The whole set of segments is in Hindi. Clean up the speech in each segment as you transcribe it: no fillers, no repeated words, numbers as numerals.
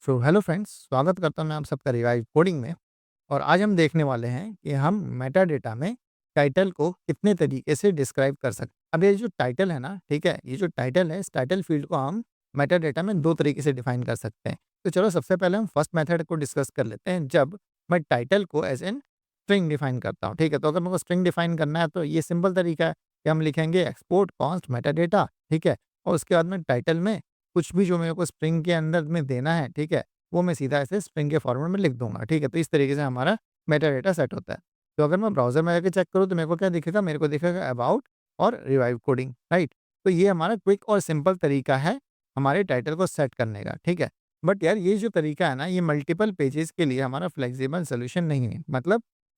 हेलो फ्रेंड्स, स्वागत करता हूँ मैं आप सबका रिवाइव कोडिंग में। और आज हम देखने वाले हैं कि हम मेटा डेटा में टाइटल को कितने तरीके से डिस्क्राइब कर सकते हैं। अब ये जो टाइटल है ना, ठीक है, ये जो टाइटल है, इस टाइटल फील्ड को हम मेटा डेटा में दो तरीके से डिफाइन कर सकते हैं। तो चलो सबसे पहले हम फर्स्ट मेथड को डिस्कस कर लेते हैं, जब मैं टाइटल को एज एन स्ट्रिंग डिफाइन करता हूँ। ठीक है, तो अगर मेरे को स्ट्रिंग डिफाइन करना है तो ये सिंपल तरीका है कि हम लिखेंगे एक्सपोर्ट कॉन्स्ट मेटा डेटा। ठीक है, और उसके बाद में टाइटल में कुछ भी जो मेरे को स्ट्रिंग के अंदर में देना है, ठीक है, वो मैं सीधा ऐसे स्ट्रिंग के फॉर्मेट में लिख दूँगा, ठीक है? तो इस तरीके से हमारा मेटा डेटा सेट होता है। तो अगर मैं ब्राउज़र में जाके चेक करूँ तो मेरे को क्या दिखेगा? मेरे को दिखेगा अबाउट और रिवाइव कोडिंग, राइट? तो ये हमारा क्विक और सिंपल तरीका है हमारे टाइटल को सेट करने का, ठीक है? बट यार ये जो तरीका है ना, ये मल्टीपल पेजेज़ के लिए हमारा फ्लेक्सिबल सॉल्यूशन नहीं है।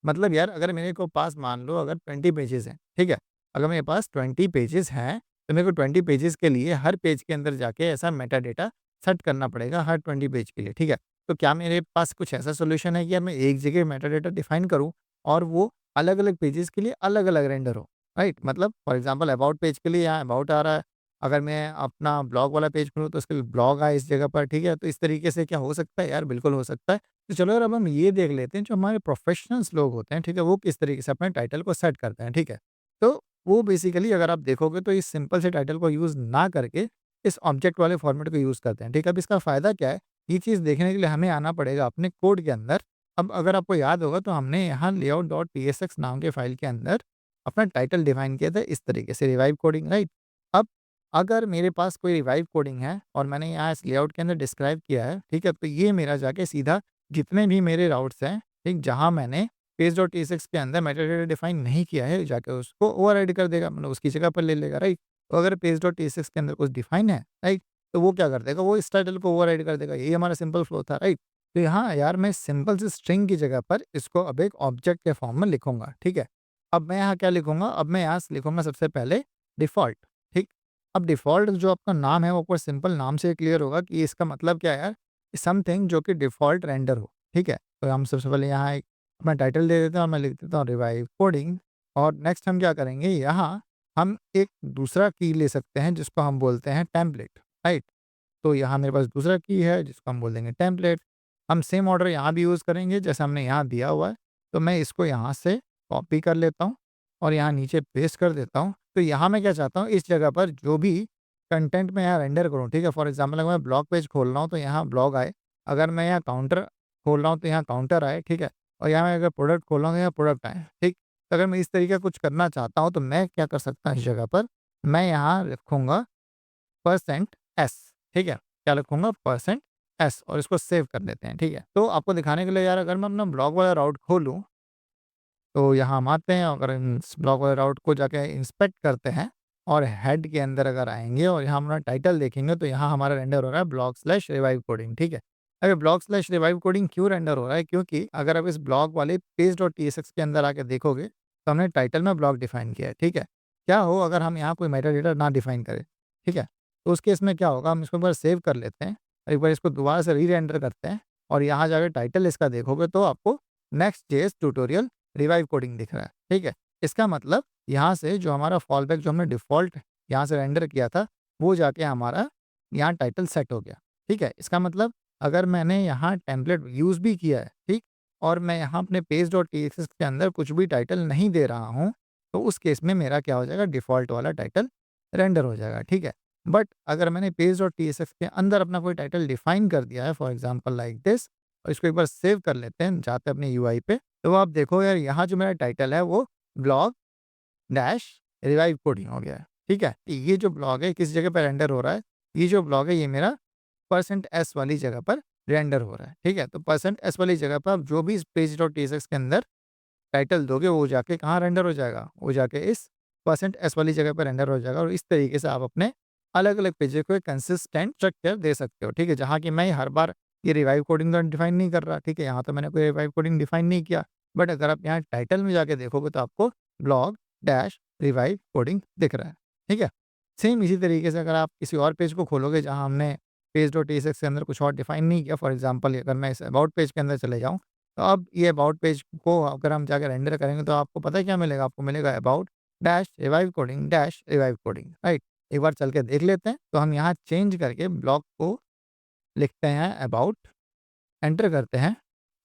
मतलब यार अगर मेरे को पास मान लो अगर 20 पेजेज़ हैं, ठीक है? अगर मेरे पास 20 पेजेज़ हैं, तो मेरे को 20 पेजेज़ के लिए हर पेज के अंदर जाके ऐसा मेटा डेटा सेट करना पड़ेगा हर 20 पेज के लिए, ठीक है? तो क्या मेरे पास कुछ ऐसा सॉल्यूशन है कि यार मैं एक जगह मेटा डेटा डिफाइन करूँ और वो अलग-अलग पेजेज़ के लिए अलग-अलग रेंडर हो, राइट? मतलब फॉर एग्ज़ाम्पल अबाउट पेज के लिए यहाँ अबाउट आ रहा है, अगर मैं अपना ब्लॉग वाला पेज खोलूँ तो उसके लिए ब्लॉग आए इस जगह पर, ठीक है? तो इस तरीके से क्या हो सकता है? यार बिल्कुल हो सकता है। तो चलो यार अब हम ये देख लेते हैं जो हमारे प्रोफेशनल्स लोग होते हैं, ठीक है? वो किस तरीके से अपने टाइटल को सेट करते हैं, ठीक है? तो वो बेसिकली अगर आप देखोगे तो इस सिंपल से टाइटल को यूज़ ना करके इस ऑब्जेक्ट वाले फॉर्मेट को यूज़ करते हैं, ठीक है? अब इसका फ़ायदा क्या है? ये चीज़ देखने के लिए हमें आना पड़ेगा अपने कोड के अंदर। अब अगर आपको याद होगा तो हमने यहाँ layout.tsx नाम के फ़ाइल के अंदर अपना टाइटल डिफ़ाइन किया था इस तरीके से रिवाइव कोडिंग, राइट? अब अगर मेरे पास कोई रिवाइव कोडिंग है और मैंने यहाँ इस लेआउट के अंदर डिस्क्राइब किया है, ठीक है? तो ये मेरा जाके सीधा जितने भी मेरे राउट्स हैं, ठीक? जहाँ मैंने पेज.tsx के अंदर मेटाडेटा डिफ़ाइन नहीं किया है, जाके उसको ओवरराइड कर देगा, मतलब उसकी जगह पर ले लेगा, राइट? तो अगर पेज.tsx के अंदर कुछ डिफ़ाइन है, राइट? तो वो क्या कर देगा, वो इस टाइटल को ओवरराइड कर देगा। यही हमारा सिंपल फ्लो था, राइट? तो यहाँ यार मैं सिंपल सी स्ट्रिंग की जगह पर इसको अब एक ऑब्जेक्ट के फॉर्म में लिखूँगा, ठीक है? अब मैं यहाँ क्या लिखूँगा, अब मैं यहाँ से लिखूँगा सबसे पहले डिफ़ॉल्ट, ठीक? अब डिफ़ॉल्ट जो आपका नाम है वो आपको सिंपल नाम से क्लियर होगा कि इसका मतलब क्या है यार, समथिंग जो कि डिफ़ॉल्ट रेंडर हो, ठीक है? तो हम सबसे पहले यहाँ एक अपना टाइटल दे देते हैं और मैं लिख देता हूँ रिवाइव कोडिंग। और नेक्स्ट हम क्या करेंगे, यहाँ हम एक दूसरा की ले सकते हैं जिसको हम बोलते हैं टेम्पलेट, राइट? तो यहाँ मेरे पास दूसरा की है जिसको हम बोल देंगे टेम्पलेट। हम सेम ऑर्डर यहाँ भी यूज़ करेंगे जैसे हमने यहाँ दिया हुआ है। तो मैं इसको यहाँ से कॉपी कर लेता हूँ और यहाँ नीचे पेस्ट कर देता हूँ। तो यहाँ मैं क्या चाहता हूँ, इस जगह पर जो भी कंटेंट मैं यहाँ रेंडर करूँ, ठीक है? फॉर एग्ज़ाम्पल अगर मैं ब्लॉग पेज खोल रहा हूँ तो यहाँ ब्लॉग आए। अगर मैं यहाँ काउंटर खोल रहा हूँ तो यहाँ काउंटर आए, ठीक है? और यहाँ मैं अगर प्रोडक्ट खोल रहा हूँ तो यहाँ प्रोडक्ट आए, ठीक? तो अगर मैं इस तरीके का कुछ करना चाहता हूँ तो मैं क्या कर सकता हूँ इस जगह पर, मैं यहाँ रखूँगा परसेंट एस, ठीक है? क्या लिखूँगा परसेंट एस और इसको सेव कर देते हैं, ठीक है? तो आपको दिखाने के लिए यार अगर मैं अपना ब्लॉग वाला राउट खोलूँ, तो यहाँ हम आते हैं, अगर इस ब्लॉग वाले राउट को जाके इंस्पेक्ट करते हैं और हेड के अंदर अगर आएँगे और यहाँ हमारा टाइटल देखेंगे तो यहाँ हमारा रेंडर हो रहा है ब्लॉग स्लैश रिवाइव कोडिंग, ठीक है? अगर ब्लॉग स्लैश रिवाइव कोडिंग क्यों रेंडर हो रहा है? क्योंकि अगर आप इस ब्लॉग वाले पेज.tsx के अंदर आके देखोगे, तो हमने टाइटल में ब्लॉग डिफाइन किया है, ठीक है? क्या हो अगर हम यहाँ कोई मेटा डेटा ना डिफाइन करें, ठीक है? तो उस केस में क्या होगा, हम इसको एक बार सेव कर लेते हैं, एक बार इसको दोबारा से री-रेंडर करते हैं और यहाँ जाके टाइटल इसका देखोगे तो आपको next JS tutorial revive coding दिख रहा है, ठीक है? इसका मतलब यहाँ से जो हमारा फॉलबैक जो हमने डिफ़ॉल्ट यहाँ से रेंडर किया था, वो जाके हमारा यहाँ टाइटल सेट हो गया, ठीक है? इसका मतलब अगर मैंने यहाँ टेम्पलेट यूज़ भी किया है, ठीक? और मैं यहाँ अपने पेज.tsx के अंदर कुछ भी टाइटल नहीं दे रहा हूँ, तो उस केस में मेरा क्या हो जाएगा, डिफ़ॉल्ट वाला टाइटल रेंडर हो जाएगा, ठीक है? बट अगर मैंने पेज.tsx के अंदर अपना कोई टाइटल डिफ़ाइन कर दिया है, फॉर एग्ज़ाम्पल लाइक दिस, और इसको एक बार सेव कर लेते हैं, जाते हैं अपने यूआई पे, तो आप देखो यार यहाँ जो मेरा टाइटल है वो ब्लॉग डैश रिवाइव कोडिंग हो गया है, ठीक है? ये जो ब्लॉग है किस जगह पे रेंडर हो रहा है? ये जो ब्लॉग है ये मेरा परसेंट एस वाली जगह पर रेंडर हो रहा है, ठीक है? तो परसेंट एस वाली जगह पर आप जो भी इस पेज.tsx के अंदर टाइटल दोगे वो जाके कहाँ रेंडर हो जाएगा? वो जाके इस परसेंट एस वाली जगह पे रेंडर हो जाएगा और इस तरीके से आप अपने अलग-अलग पेजेज़ को एक कंसिस्टेंट स्ट्रक्चर दे सकते हो, ठीक है? जहाँ कि मैं हर बार ये रिवाइव कोडिंग तो डिफाइन नहीं कर रहा, ठीक है? यहाँ तो मैंने कोई रिवाइव कोडिंग डिफाइन नहीं किया। बट अगर आप यहाँ टाइटल में जाके देखोगे तो आपको ब्लॉग डैश रिवाइव कोडिंग दिख रहा है, ठीक है? सेम इसी तरीके से अगर आप किसी और पेज को खोलोगे जहाँ हमने पेज.tsx के अंदर कुछ और डिफाइन नहीं किया, फॉर एग्ज़ाम्पल अगर मैं इस अबाउट पेज के अंदर चले जाऊँ, तो अब ये अबाउट पेज को अगर हम जाके रेंडर करेंगे तो आपको पता है क्या मिलेगा? आपको मिलेगा about dash revive coding, right? एक बार चल के देख लेते हैं। तो हम यहाँ चेंज करके ब्लॉक को लिखते हैं अबाउट एंटर करते हैं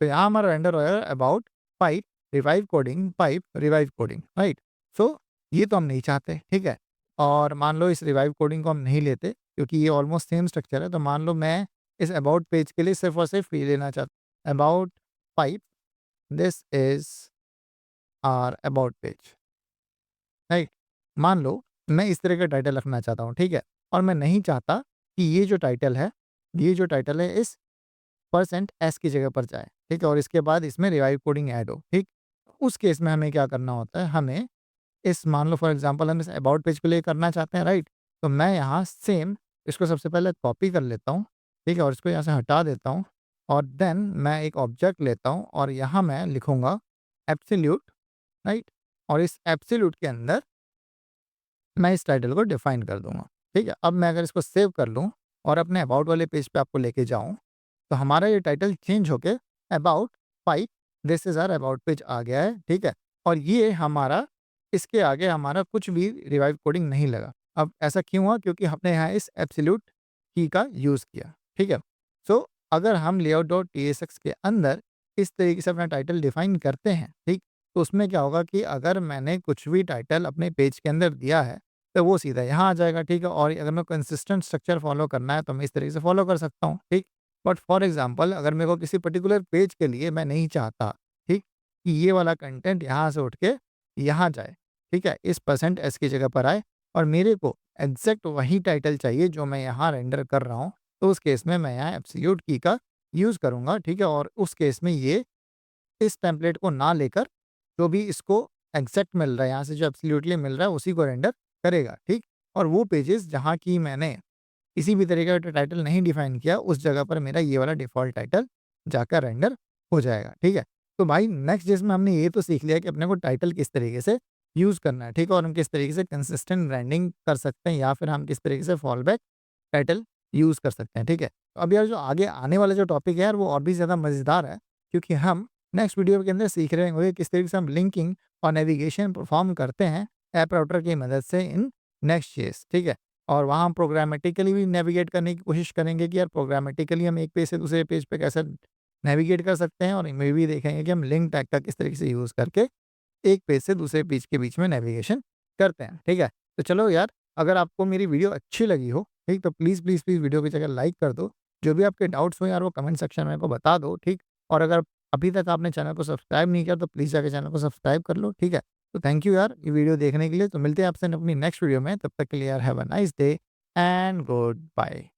तो यहाँ हमारा रेंडर होगा about pipe revive coding pipe revive coding, right. So ये तो हम नहीं चाहते, ठीक है। और मान लो इस रिवाइव कोडिंग को हम नहीं लेते क्योंकि ये ऑलमोस्ट सेम स्ट्रक्चर है, तो मान लो मैं इस अबाउट पेज के लिए सिर्फ और सिर्फ ये लेना चाहता, about pipe, this is our about page, right. मान लो मैं इस तरह का टाइटल रखना चाहता हूँ, ठीक है। और मैं नहीं चाहता कि ये जो टाइटल है इस परसेंट एस की जगह पर जाए, ठीक है, और इसके बाद इसमें रिवाइव कोडिंग ऐड हो, ठीक। उस केस में हमें क्या करना होता है, हमें इस मान लो फॉर एग्जांपल हम इस अबाउट पेज के लिए करना चाहते हैं, राइट। तो मैं यहाँ सेम इसको सबसे पहले कॉपी कर लेता हूँ, ठीक है, और इसको यहाँ से हटा देता हूँ। और देन मैं एक ऑब्जेक्ट लेता हूँ और यहाँ मैं लिखूंगा एब्सोल्यूट, राइट। और इस एब्सोल्यूट के अंदर मैं इस टाइटल को डिफाइन कर दूंगा, ठीक है। अब मैं अगर इसको सेव कर लूँ और अपने अबाउट वाले पेज पे आपको लेके जाऊँ, तो हमारा ये टाइटल चेंज होके about pipe this is our about page आ गया है, ठीक है। और ये हमारा इसके आगे हमारा कुछ भी रिवाइव कोडिंग नहीं लगा। अब ऐसा क्यों हुआ? क्योंकि हमने यहाँ इस एब्सोल्यूट की का यूज़ किया, ठीक है। सो अगर हम लेआउट डॉट टीएसएक्स के अंदर इस तरीके से अपना टाइटल डिफाइन करते हैं, ठीक, तो उसमें क्या होगा कि अगर मैंने कुछ भी टाइटल अपने पेज के अंदर दिया है तो वो सीधा यहाँ आ जाएगा, ठीक है। और अगर मैं कंसिस्टेंट स्ट्रक्चर फॉलो करना है तो मैं इस तरीके से फॉलो कर सकता हूँ, ठीक। बट फॉर एग्जांपल अगर मेरे को किसी पर्टिकुलर पेज के लिए मैं नहीं चाहता, ठीक, कि ये वाला कंटेंट यहाँ से उठ के यहाँ जाए, ठीक है, इस परसेंट एस की जगह पर आए, और मेरे को एग्जैक्ट वही टाइटल चाहिए जो मैं यहाँ रेंडर कर रहा हूँ, तो उस केस में मैं यहाँ एब्सोल्यूट की का यूज़ करूँगा, ठीक है। और उस केस में ये इस टेम्पलेट को ना लेकर जो भी इसको एग्जैक्ट मिल रहा है, यहाँ से जो एब्सोल्यूटली मिल रहा है उसी को रेंडर करेगा, ठीक। और वो पेजेस जहाँ की मैंने किसी भी तरीके का टाइटल नहीं डिफाइन किया उस जगह पर मेरा ये वाला डिफ़ॉल्ट टाइटल जाकर रेंडर हो जाएगा, ठीक है। तो भाई नेक्स्ट जिसमें हमने ये तो सीख लिया कि अपने को टाइटल किस तरीके से यूज़ करना है, ठीक है, और हम किस तरीके से कंसिस्टेंट ब्रांडिंग कर सकते हैं या फिर हम किस तरीके से फॉल बैक टाइटल यूज़ कर सकते हैं, ठीक है। तो अब यार जो आगे आने वाला जो टॉपिक है यार वो और भी ज़्यादा मज़ेदार है, क्योंकि हम नेक्स्ट वीडियो के अंदर सीख रहे होंगे किस तरीके से हम लिंकिंग और नेविगेशन परफॉर्म करते हैं ऐप राउटर की मदद से इन नेक्स्ट.js, ठीक है। और वहाँ हम प्रोग्रामेटिकली भी नेविगेट करने की कोशिश करेंगे कि यार प्रोग्रामेटिकली हम एक पेज से दूसरे पेज पे कैसे नेविगेट कर सकते हैं, और इनमें भी देखेंगे कि हम लिंक टैग का किस तरीके से यूज़ करके एक पेज से दूसरे पेज के बीच में नेविगेशन करते हैं, ठीक है। तो चलो यार, अगर आपको मेरी वीडियो अच्छी लगी हो, ठीक, तो प्लीज़ प्लीज़ प्लीज़ वीडियो की जगह लाइक कर दो। जो भी आपके डाउट्स हो यार वो कमेंट सेक्शन में मेरे को बता दो, ठीक। और अगर अभी तक आपने चैनल को सब्सक्राइब नहीं किया तो प्लीज़ जाके चैनल को सब्सक्राइब कर लो, ठीक है। तो थैंक यू यार ये वीडियो देखने के लिए। तो मिलते हैं आपसे अपनी नेक्स्ट वीडियो में, तब तक के लिए यार have a nice day and good bye.